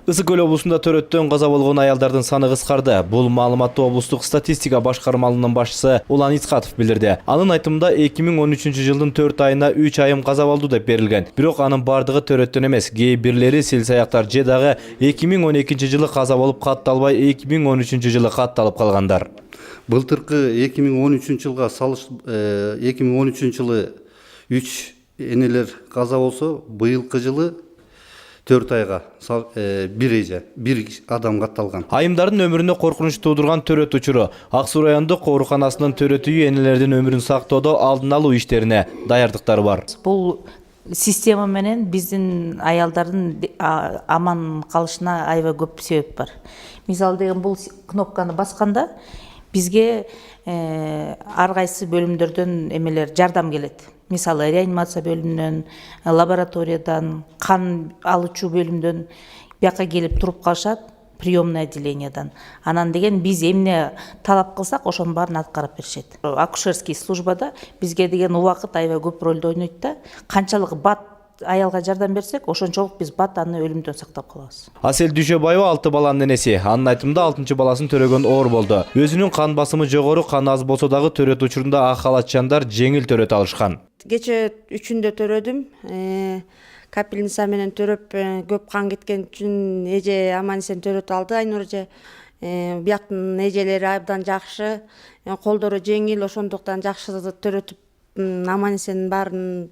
Ысык Көл облусунда төрөттөн каза болгон аялдардын саны кыскарды. Бул маалыматты облустук статистика башкармалыгынын башчысы Улан Ицкатов билдирди. Анын айтымында 2013 жылдын 4 айына 3 айым каза болду деп берилген. Бирок анын бардыгы төрөттөн эмес. Кээ бирлери сел-саяктар же дагы 2012 жылы каза болуп катталбай 2013 жылы катталып калгандар. Былтыркы 2013 жылга салыш 2013 жылы 3 энелер каза болсо, быйылкы жылы 4 айга 1 адам катталган. Айымдардын өмүрүнө коркунуч туудурган төрөт учуру. Ак Суу райондук ооруканасынын төрөтү энелердин өмүрүн сактоодо алдын алуу иштерине даярдыктары бар. Бул система менен биздин аялдардын аман калышына аябай көп себеп бар. Мисалы деген бул кнопканы басканда бизге ар кайсы бөлүмдөрдөн эмелер жардам келет. Мисалы реанимация бөлүмүнөн, лабораториядан, кан алуучу бөлүмдөн бияка келип туруп калышат, приемный отделениядан. Анан деген биз эмне талап кылсак, ошонун баарын аткарып беришет. Акушерский службада бизге деген убакыт аябай көп ролду ойнойт да. Канчалык бат аялга жардам берсек, ошончолук биз бат аны өлүмдөн сактап калабыз. Асел Дүйшөбаева 6 баланын энеси. Анын айтымында 6 баласын төрөгөн оор болду. Өзүнүн кан басымы жогору, кан аз болсо дагы төрөт учурунда ак халатчандар жеңил төрөт алышкан. Кече 3-үндө төрөдүм. Капельница менен төрөп көп кан кеткен үчүн эже аман эсен төрөт алды, Айнур эже. Бияктын эжелери абдан жакшы, колдору жеңил, ошондуктан жакшы төрөтүп аман эсен баарын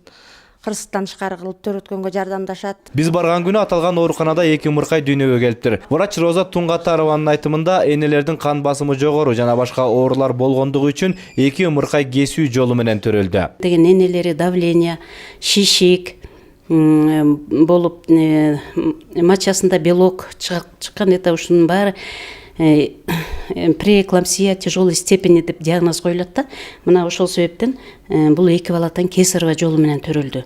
кырсыктан тышкары кылып төрөткөнгө жардамдашат. Биз барган күнү аталган ооруканада 2 ымыркай дүйнөгө келиптир. Врач Роза Тунгатарованын айтымында энелердин кан басымы жогору жана башка оорулар болгондугу үчүн 2 ымыркай кесүү жолу менен төрөлдү. Деген энелери давление, шишик болуп, мочасында белок чыккан, это ушунун баары преэклампсия тяжелой степени деп диагноз коюлат да. Мына ошол себептен бул 2 балатан кесарево жолу менен төрөлдү.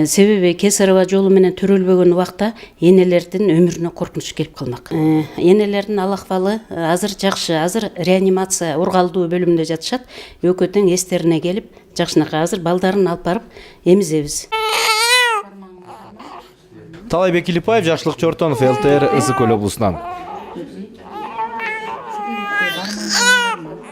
Себеби кесарево жолу менен төрөлбөгөн убакта энелердин өмүрүнө коркунуч келип калмак. Энелердин ал акыбалы азыр жакшы, азыр реанимация ургалдуу бөлүмүндө жатышат. Экөө тең эстерине келип, жакшынакай азыр балдарын алып барып эмизебиз. Талайбек Илипаев, Жакшылык Чортонов, ЛТР, Ысык Көл облусунан.